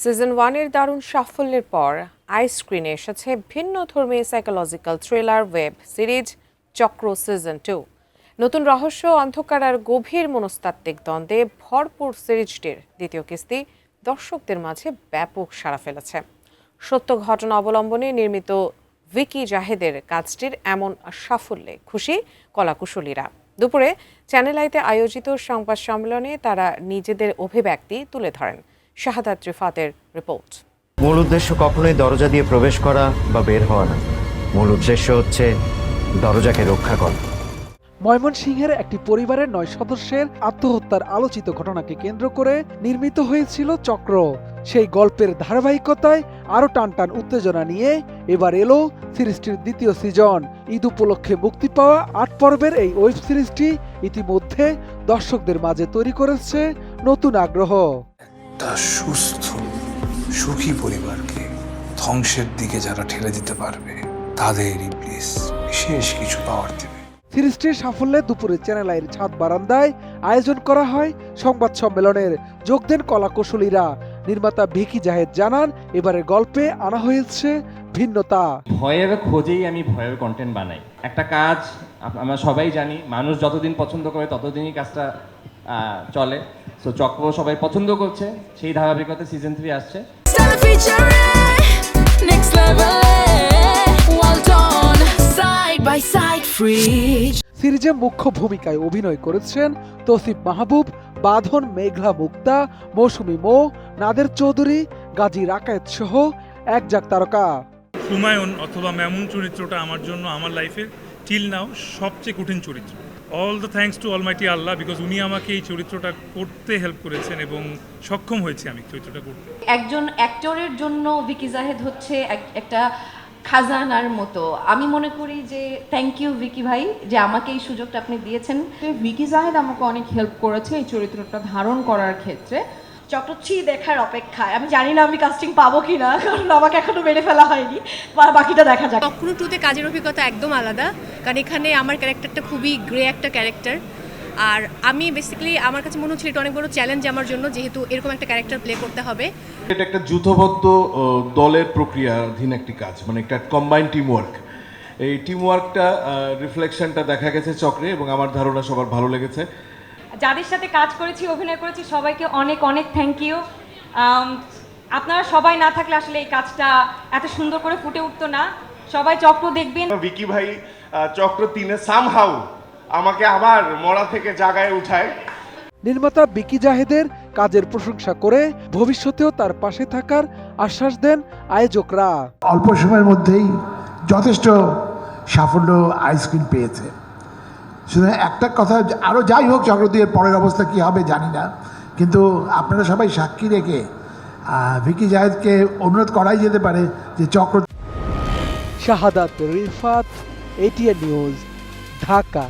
Season 1-এর দারুণ সাফল্যের পর আইস্ক্রিনে এসেছে ভিন্নধর্মী সাইকোলজিক্যাল থ্রিলার ওয়েব সিরিজ চক্র সিজন 2। নতুন রহস্য, অন্ধকার আর গভীর মনস্তাত্ত্বিক দ্বন্দ্বে ভরপুর সিরিজটির দ্বিতীয় কিস্তি দর্শকদের মাঝে ব্যাপক সাড়া ফেলেছে। সত্য ঘটনা অবলম্বনে নির্মিত ভিকি জাহেদের কাজটির এমন সাফল্যে খুশি কলাকুশলীরা। দুপুরে চ্যানেল আইতে আয়োজিত সংবাদ সম্মেলনে তারা নিজেদের অভিব্যক্তি তুলে ধরেন। শাহাদাত রিফাতের রিপোর্ট। মূল উদ্দেশ্য কখনোই দরজা দিয়ে প্রবেশ করা বা বের হওয়া না। মূল উদ্দেশ্য হচ্ছে দরজাকে রক্ষা করা। ময়মনসিংহের একটি পরিবারের 9 সদস্যের আত্মহত্যার আলোচিত ঘটনাকে কেন্দ্র করে নির্মিত হয়েছিল চক্র। সেই গল্পের ধারাবাহিকতায় আরও টানটান উত্তেজনা নিয়ে এবার এলো সিরিজটির দ্বিতীয় সিজন। ঈদ উপলক্ষে মুক্তি পাওয়া 8 পর্বের এই ওয়েব সিরিজটি ইতিমধ্যে দর্শকদের মাঝে তৈরি করেছে নতুন আগ্রহ। একটা সুস্থ সুখী পরিবারকে ধ্বংসের দিকে যারা ঠেলে দিতে পারবে তাদেরই প্লিজ বিশেষ কিছু পাওয়ার দেবে। সিরিজটির সাফল্যে দুপুরে চ্যানেল আইয়ের ছাদ বারান্দায় আয়োজন করা হয় সংবাদ সম্মেলনের। যোগ দেন কলাকুশলীরা। নির্মাতা ভিকি জাহেদ জানান, এবারের গল্পে আনা হয়েছে ভিন্নতা। ভয়ের খোঁজেই আমি ভয়ের কন্টেন্ট বানাই। একটা কাজ আমরা সবাই জানি, মানুষ যতদিন পছন্দ করে ততদিনই কাজটা চলে। সো চক্র সবাই পছন্দ করছে, সেই ধারাবাহিকতা সিজন 3 আসছে। সিরিজে মুখ্য ভূমিকায় অভিনয় করেছেন তৌসিফ মাহবুব, বাঁধন, মেঘলা মুক্তা, মৌসুমী মো, নাদের চৌধুরী, গাজী রাকায়েত সহ একজাক তারকা। হুমায়ুন অথবা মেমুন চরিত্রটা আমার জন্য আমার লাইফের টিল নাও সবচেয়ে কঠিন চরিত্র। All the thanks to Almighty Allah, because উনি আমাকে এই চরিত্রটা করতে হেল্প করেছেন এবং সক্ষম হয়েছি আমি চরিত্রটা করতে। একজন অ্যাক্টরের জন্য ভিকি জাহেদ হচ্ছে একটা খাজানার মতো। আমি মনে করি যে থ্যাংক ইউ ভিকি ভাই, যে আমাকে এই সুযোগটা আপনি দিয়েছেন। ভিকি জাহেদ আমাকে অনেক হেল্প করেছে এই চরিত্রটা ধারণ করার ক্ষেত্রে। চক্র 3 দেখার অপেক্ষায়। আমি জানি না আমি কাস্টিং পাবো কিনা, কারণ আমাকে এখনো মেরে ফেলা হয়নি, বাকিটা দেখা যাক। চক্র 2-তে কাজের অভিজ্ঞতা একদম আলাদা, কারণ এখানে আমার ক্যারেক্টারটা খুবই গ্রে একটা ক্যারেক্টার। আর আমি বেসিক্যালি আমার কাছে মনে হচ্ছিল এটা অনেক বড় চ্যালেঞ্জ আমার জন্য, যেহেতু এরকম একটা ক্যারেক্টার প্লে করতে হবে। এটা একটা যুথবদ্ধ দলের প্রক্রিয়াধীন একটি কাজ, মানে একটা কম্বাইন্ড টিম ওয়ার্ক। এই টিম ওয়ার্কটা রিফ্লেকশনটা দেখা গেছে চক্রে, এবং আমার ধারণা সবার ভালো লেগেছে। যাদের সাথে কাজ করেছি, অভিনয় করেছি, সবাইকে অনেক অনেক থ্যাংক ইউ। আপনারা সবাই না থাকলে আসলে এই কাজটা এত সুন্দর করে ফুটে উঠতো না। সবাই চক্র দেখবেন। ভিকি ভাই চক্র 3-এ সামহাউ আমাকে আবার মরা থেকে জাগায় উঠায়। নির্মাতা ভিকি জাহেদের কাজের প্রশংসা করে ভবিষ্যতেও তার পাশে থাকার আশ্বাস দেন আয়োজকরা। অল্প সময়ের মধ্যেই যথেষ্ট সাফল্য আইস্ক্রিন পেয়েছে। শুধু একটা কথা, আরও যাই হোক চক্র 2-এর পরের অবস্থা কী হবে জানি না, কিন্তু আপনারা সবাই সাক্ষী রেখে ভিকি জাহেদকে অনুরোধ করাই যেতে পারে যে চক্র। শাহাদাত রিফাত, এটিএন নিউজ, ঢাকা।